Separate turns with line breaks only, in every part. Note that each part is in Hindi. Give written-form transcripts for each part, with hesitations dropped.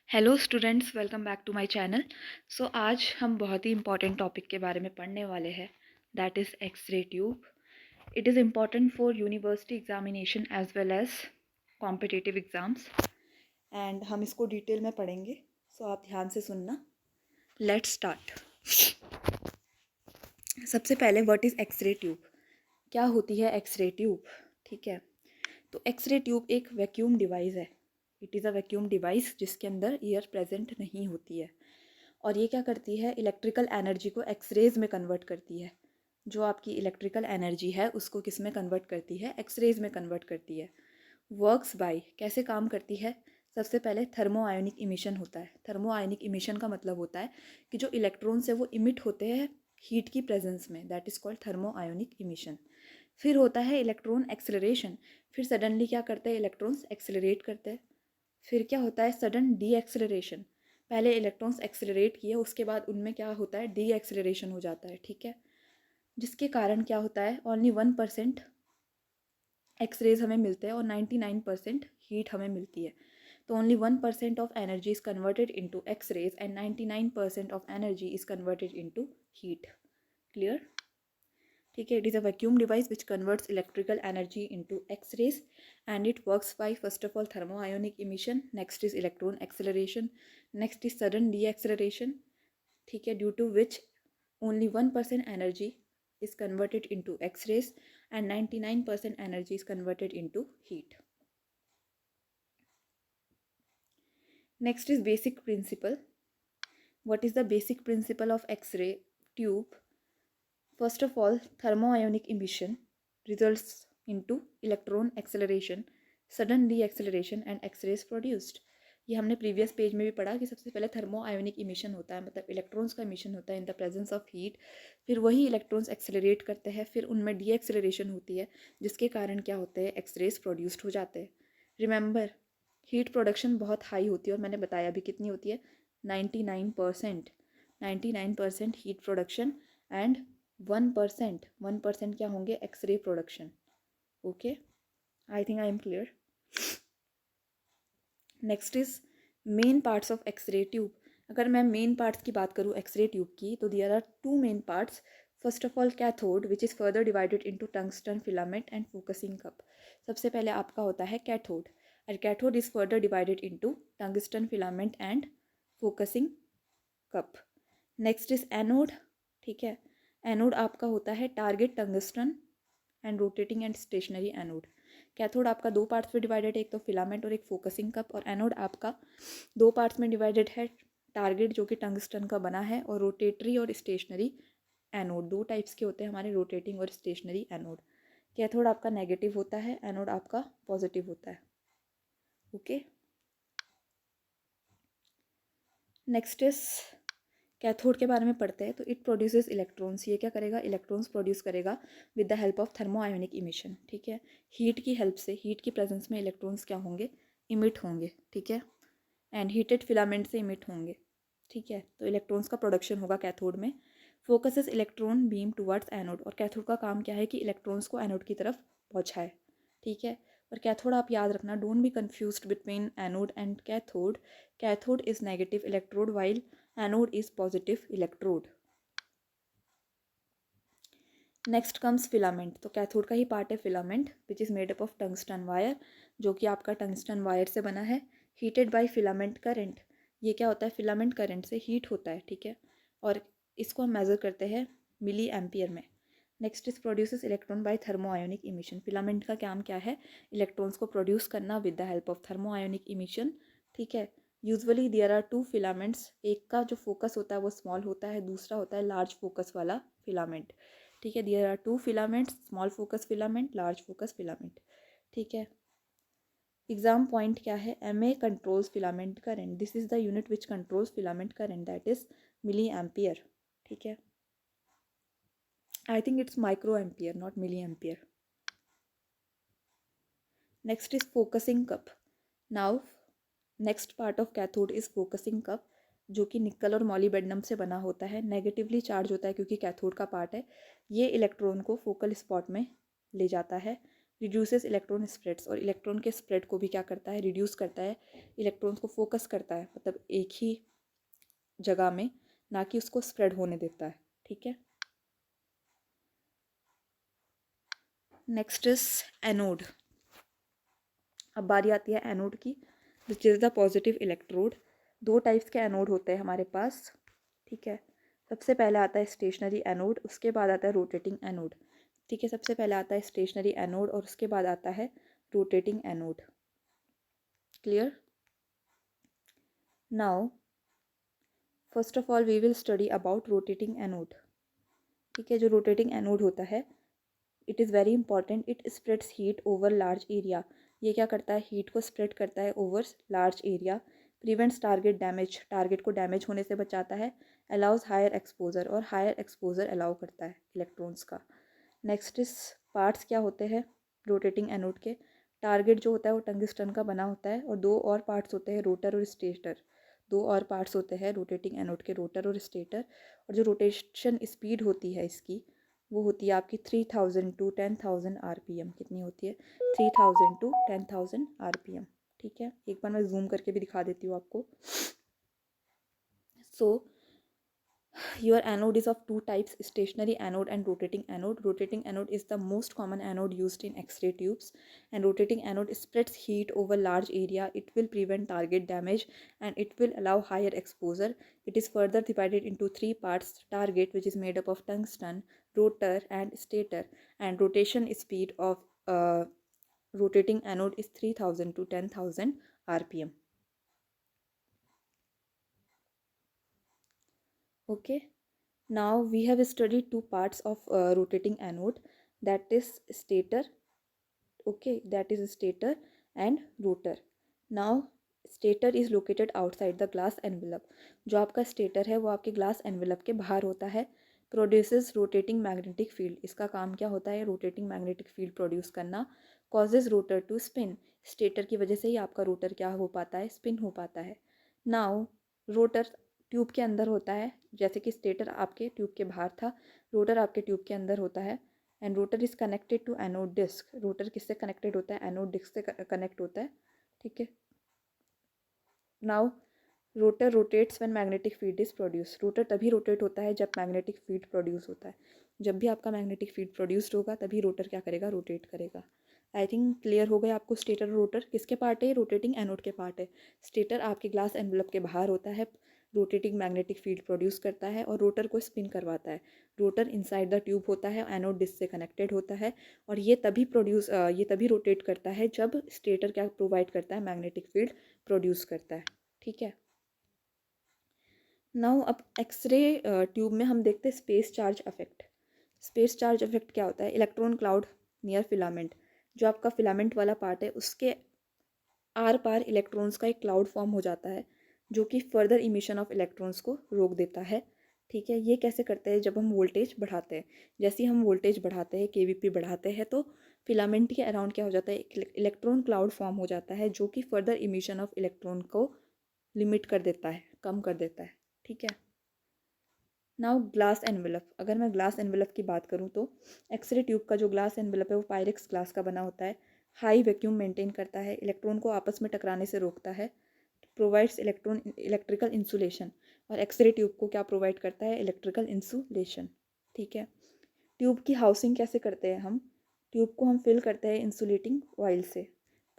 Hello students, welcome back to my channel. आज हम बहुत ही इंपॉर्टेंट टॉपिक के बारे में पढ़ने वाले हैं, that is xray tube. It is important for university examination as well as competitive exams, and हम इसको डिटेल में पढ़ेंगे। आप ध्यान से सुनना। Let's start. सबसे पहले, व्हाट इज़ एक्सरे ट्यूब? क्या होती है एक्सरे ट्यूब? ठीक है, तो एक्सरे ट्यूब एक वैक्यूम डिवाइस है। It is a vacuum device जिसके अंदर एयर प्रेजेंट नहीं होती है, और ये क्या करती है, इलेक्ट्रिकल एनर्जी को एक्सरेज में कन्वर्ट करती है। जो आपकी इलेक्ट्रिकल एनर्जी है उसको किस में कन्वर्ट करती है? एक्सरेज में कन्वर्ट करती है। वर्क्स बाय, कैसे काम करती है? सबसे पहले थर्मो आयोनिक इमिशन होता है। थर्मो आयोनिक इमिशन का मतलब होता है कि जो इलेक्ट्रॉन्स है वो इमिट होते हैं हीट की प्रेजेंस में, that is called thermo ionic emission. फिर होता है इलेक्ट्रॉन एक्सेलरेशन। फिर सडनली क्या करते हैं, इलेक्ट्रॉन्स एक्सेलरेट करते हैं। फिर क्या होता है, सडन डी एक्सेलरेशन। पहले इलेक्ट्रॉन्स एक्सेलरेट किए, उसके बाद उनमें क्या होता है, डी एक्सेलरेशन हो जाता है। ठीक है, जिसके कारण क्या होता है, ओनली 1% एक्सरेज हमें मिलते हैं और 99% हीट हमें मिलती है। तो only 1% of energy is converted into xrays and 99% of energy is converted into heat. Clear? ठीक है, it is a vacuum device which converts electrical energy into xrays, and it works by first of all thermo ionic emission, next is electron acceleration, next is sudden deceleration. ठीक है, due to which only 1% energy is converted into X-rays and 99% energy is converted into heat. Next is basic principle. What is the basic principle of X-ray tube? First of all, thermoionic emission results into electron acceleration, sudden deceleration and X-rays produced. ये हमने प्रीवियस पेज में भी पढ़ा कि सबसे पहले थर्मो आयोनिक इमिशन होता है, मतलब इलेक्ट्रॉन्स का इमिशन होता है in the presence of heat. फिर वही इलेक्ट्रॉन्स एक्सेलरेट करते हैं, फिर उनमें डी एक्सेलरेशन होती है, जिसके कारण क्या होते हैं, एक्सरेज प्रोड्यूस्ड हो जाते हैं। रिमेंबर, हीट प्रोडक्शन बहुत हाई होती है, और मैंने बताया भी कितनी होती है, 99%। 99% हीट प्रोडक्शन एंड 1% क्या होंगे, xray production. Okay, I think I am clear. Next is main parts of xray tube. अगर मैं मेन पार्ट्स की बात करूँ एक्सरे ट्यूब की, तो there are two main parts. First of all cathode, which is further divided into tungsten filament and focusing cup. सबसे पहले आपका होता है कैथोड, और cathode is further divided into tungsten filament and focusing cup. Next is anode. ठीक है, एनोड आपका होता है target tungsten and rotating and stationary anode. Cathode आपका दो पार्ट्स में डिवाइडेड है, एक तो फिलामेंट और एक फोकसिंग कप, और एनोड आपका दो पार्ट्स में डिवाइडेड है, टारगेट जो कि टंगस्टन का बना है, और रोटेटरी और स्टेशनरी एनोड। दो टाइप्स के होते हैं हमारे, रोटेटिंग और स्टेशनरी एनोड। कैथोड आपका नेगेटिव होता है, एनोड आपका पॉजिटिव होता है। ओके, नेक्स्ट इज कैथोड के बारे में पढ़ते हैं। तो इट प्रोड्यूसेस इलेक्ट्रॉन्स, ये क्या करेगा, इलेक्ट्रॉन्स प्रोड्यूस करेगा with the help of thermo ionic emission. ठीक है, हीट की हेल्प से, हीट की प्रेजेंस में इलेक्ट्रॉन्स क्या होंगे, इमिट होंगे। ठीक है, एंड हीटेड फिलामेंट से इमिट होंगे। ठीक है, तो इलेक्ट्रॉन्स का प्रोडक्शन होगा कैथोड में। Focuses electron beam towards anode, और कैथोड का काम क्या है कि इलेक्ट्रॉन्स को एनोड की तरफ पहुँचाए। ठीक है, और कैथोड आप याद रखना, don't be confused between anode and cathode. Cathode is negative electrode while anode is positive electrode. Next comes filament. तो कैथोड का ही पार्ट है filament, which is made up of tungsten wire, जो कि आपका टंगस्टन वायर से बना है। हीटेड बाय फिलामेंट करंट, ये क्या होता है, फिलामेंट करंट से हीट होता है। ठीक है, और इसको हम मेज़र करते हैं मिली एम्पियर में। Next is produces electron by thermo ionic emission. Filament का काम क्या है, इलेक्ट्रॉन्स को प्रोड्यूस करना with the help of thermo ionic emission. ठीक है, usually there are two filaments, एक का जो फोकस होता है वो स्मॉल होता है, दूसरा होता है लार्ज फोकस वाला फिलामेंट। ठीक है, there are two filaments, small focus filament, large focus filament. ठीक है, एग्जाम पॉइंट क्या है, M A controls filament current, this is the unit which controls filament current, that is milli ampere. ठीक है, I think it's micro ampere not milli ampere. Next is focusing cup. Now next part of cathode is focusing cup, जो कि निकल और मॉलीबेडनम से बना होता है, नेगेटिवली चार्ज होता है क्योंकि कैथोड का पार्ट है। ये इलेक्ट्रॉन को फोकल स्पॉट में ले जाता है, रिड्यूसेस इलेक्ट्रॉन स्प्रेड्स, और इलेक्ट्रॉन के स्प्रेड को भी क्या करता है, रिड्यूस करता है, इलेक्ट्रॉन्स को फोकस करता है, मतलब एक ही जगह में, ना कि उसको स्प्रेड होने देता है, ठीक है। Next is anode. अब बारी आती है एनोड की, which is the positive electrode. दो टाइप्स के एनोड होते हैं हमारे पास, ठीक है। सबसे पहले आता है स्टेशनरी एनोड, उसके बाद आता है रोटेटिंग एनोड, ठीक है। सबसे पहले आता है स्टेशनरी एनोड और उसके बाद आता है rotating anode. Clear? Now first of all we will study about rotating anode, ठीक है। जो रोटेटिंग एनोड होता है, it is very important, it spreads heat over large area. ये क्या करता है, हीट को स्प्रेड करता है over large area. Prevents target damage, target को डैमेज होने से बचाता है। अलाउज हायर एक्सपोजर, और हायर एक्सपोजर अलाउ करता है इलेक्ट्रॉन्स का। नेक्स्ट इस पार्ट्स क्या होते हैं रोटेटिंग एनोड के। टारगेट जो होता है वो टंगस्टन का बना होता है, और दो और पार्ट्स होते हैं रोटर और स्टेटर। दो और पार्ट्स होते हैं रोटेटिंग एनोड के, रोटर और स्टेटर। और जो रोटेशन स्पीड होती है इसकी, वो होती है आपकी 3000 टू 10,000 RPM। कितनी होती है? 3000 टू 10,000 RPM, ठीक है। एक बार मैं जूम करके भी दिखा देती हूँ आपको। सो your anode is of two types, stationary anode and rotating anode. Rotating anode is the most common anode used in X-ray tubes, and rotating anode spreads heat over large area. It will prevent target damage and it will allow higher exposure. It is further divided into three parts: target, which is made up of tungsten, rotor and stator, and rotation speed of rotating anode is 3000 to 10,000 RPM. Okay. Now we have studied two parts of rotating anode, that is stator, okay, that is stator and rotor. Now stator is located outside the glass envelope. जो आपका stator है वो आपके glass envelope के बाहर होता है। Produces rotating magnetic field, इसका काम क्या होता है, rotating magnetic field produce करना। Causes rotor to spin, stator की वजह से ही आपका rotor क्या हो पाता है, spin हो पाता है। Now rotor ट्यूब के अंदर होता है, जैसे कि स्टेटर आपके ट्यूब के बाहर था, रोटर आपके ट्यूब के अंदर होता है। And rotor is connected to anode disc. Rotor किससे कनेक्टेड होता है, एनोड डिस्क से कनेक्ट होता है, ठीक है। Now rotor rotates when magnetic field is produce. Rotor तभी रोटेट होता है जब मैग्नेटिक फील्ड प्रोड्यूस होता है। जब भी आपका मैग्नेटिक फील्ड प्रोड्यूस्ड होगा तभी रोटर क्या करेगा, रोटेट करेगा। आई थिंक क्लियर हो गया आपको। स्टेटर और रोटर किसके पार्ट है, रोटेटिंग एनोड के पार्ट है। स्टेटर आपके ग्लास एनवलप के बाहर होता है, रोटेटिंग मैग्नेटिक फील्ड प्रोड्यूस करता है और रोटर को स्पिन करवाता है। रोटर इनसाइड द ट्यूब होता है, एनोड डिस्क से कनेक्टेड होता है, और ये तभी रोटेट करता है जब स्टेटर क्या प्रोवाइड करता है, मैग्नेटिक फील्ड प्रोड्यूस करता है, ठीक है। नाउ अब एक्सरे ट्यूब में हम देखते हैं space charge effect. Space charge effect क्या होता है, इलेक्ट्रॉन क्लाउड नियर फिलामेंट। जो आपका फिलामेंट वाला पार्ट है उसके आर पार इलेक्ट्रॉन्स का एक क्लाउड फॉर्म हो जाता है, जो कि फर्दर इमिशन ऑफ इलेक्ट्रॉन्स को रोक देता है, ठीक है। ये कैसे करते हैं, जब हम वोल्टेज बढ़ाते हैं। जैसे ही हम वोल्टेज बढ़ाते हैं, केवीपी बढ़ाते हैं, तो फिलामेंट के अराउंड क्या हो जाता है, इलेक्ट्रॉन क्लाउड फॉर्म हो जाता है, जो कि फर्दर इमिशन ऑफ इलेक्ट्रॉन को लिमिट कर देता है, कम कर देता है, ठीक है। Now glass envelope. अगर मैं ग्लास एनवेलप की बात करूँ तो एक्सरे ट्यूब का जो ग्लास एनवेलप है वो पायरेक्स ग्लास का बना होता है। हाई वैक्यूम मेंटेन करता है, इलेक्ट्रॉन को आपस में टकराने से रोकता है। प्रोवाइड्स इलेक्ट्रिकल इंसुलेशन, और एक्सरे ट्यूब को क्या प्रोवाइड करता है, इलेक्ट्रिकल इंसुलेशन, ठीक है। ट्यूब की हाउसिंग कैसे करते हैं हम, ट्यूब को हम फिल करते हैं इंसुलेटिंग ऑयल से।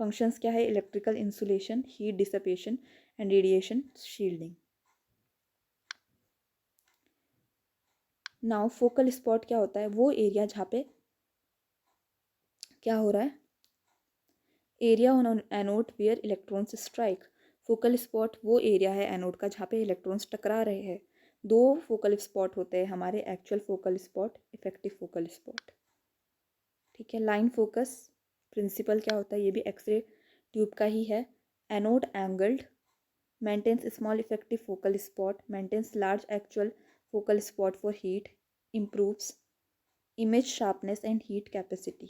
फंक्शंस क्या है, electrical insulation, heat dissipation and radiation shielding. Now focal spot क्या होता है, वो एरिया जहाँ पे क्या हो रहा है, area on anode where electrons strike. Focal spot वो एरिया है एनोड का जहाँ पे इलेक्ट्रॉन्स टकरा रहे हैं। दो फोकल स्पॉट होते हैं हमारे, actual focal spot, effective focal spot, ठीक है। लाइन फोकस प्रिंसिपल क्या होता है, ये भी एक्सरे ट्यूब का ही है। Anode angled, maintains small effective focal spot, maintains large actual focal spot for heat, improves image sharpness and heat capacity.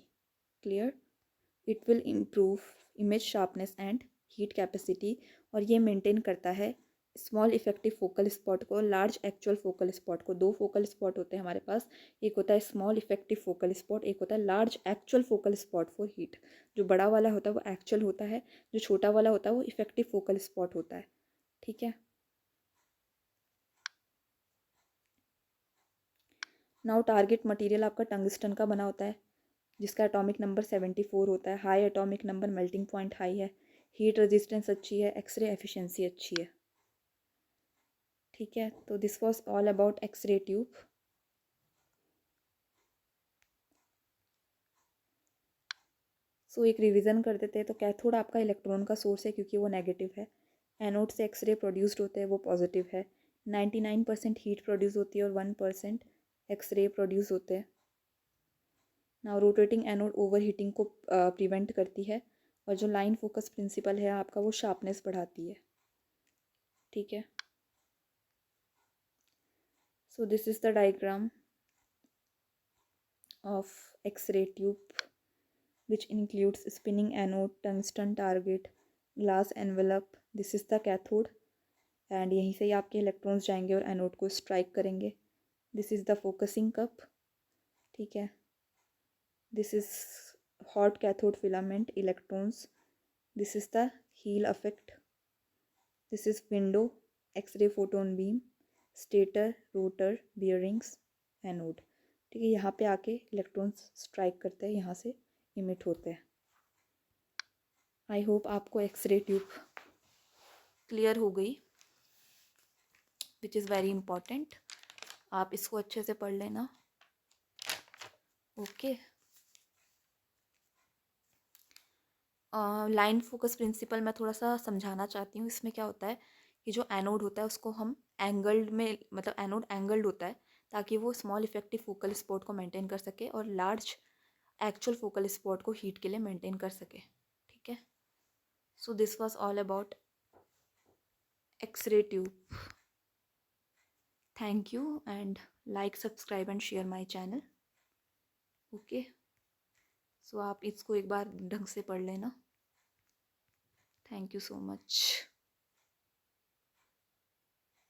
Clear? It will improve image sharpness and heat capacity, और ये मेंटेन करता है स्मॉल इफेक्टिव फोकल स्पॉट को, लार्ज एक्चुअल फोकल स्पॉट को। दो फोकल स्पॉट होते हैं हमारे पास, एक होता है स्मॉल इफेक्टिव फोकल स्पॉट, एक होता है large actual focal spot for heat. जो बड़ा वाला होता है वो एक्चुअल होता है, जो छोटा वाला होता है वो इफेक्टिव फोकल स्पॉट होता है। ठीक है। नाउ टारगेट मटेरियल आपका टंगस्टन का बना होता है, जिसका एटॉमिक नंबर 74 होता है। High atomic number, melting point high है, हीट रेजिस्टेंस अच्छी है, एक्सरे एफिशिएंसी अच्छी है। ठीक है, तो this was all about X ray tube. So एक रिवीजन कर देते हैं। तो कैथोड आपका इलेक्ट्रॉन का सोर्स है क्योंकि वो नेगेटिव है। एनोड से एक्सरे प्रोड्यूस्ड होते हैं, वो पॉजिटिव है। 99% हीट प्रोड्यूस होती है और 1% एक्सरे प्रोड्यूस होते हैं। Now rotating anode over heating को प्रिवेंट करती है, और जो लाइन फोकस प्रिंसिपल है आपका वो शार्पनेस बढ़ाती है। ठीक है। So this is the diagram of X-ray tube, which includes spinning anode, tungsten target, glass envelope. This is the cathode, and यहीं से ही आपके इलेक्ट्रॉन्स जाएंगे और एनोड को स्ट्राइक करेंगे। This is the focusing cup. ठीक है। This is hot cathode filament electrons. This is the heel effect. This is window, X-ray photon beam, stator, rotor, bearings, anode. ठीक है, यहाँ पे आके इलेक्ट्रॉन्स स्ट्राइक करते हैं, यहाँ से इमिट होते हैं। आई होप आपको एक्सरे ट्यूब क्लियर हो गई, विच इज़ वेरी इंपॉर्टेंट। आप इसको अच्छे से पढ़ लेना। ओके। लाइन फोकस प्रिंसिपल मैं थोड़ा सा समझाना चाहती हूँ। इसमें क्या होता है कि जो एनोड होता है उसको हम एंगल्ड में, मतलब एनोड एंगल्ड होता है ताकि वो स्मॉल इफेक्टिव फोकल स्पॉट को मेंटेन कर सके और लार्ज एक्चुअल फोकल स्पॉट को हीट के लिए मेंटेन कर सके। ठीक है। So this was all about X ray tube. Thank you, and like, subscribe and share my channel. Okay. So आप इसको एक बार ढंग से पढ़ लेना। Thank you so much.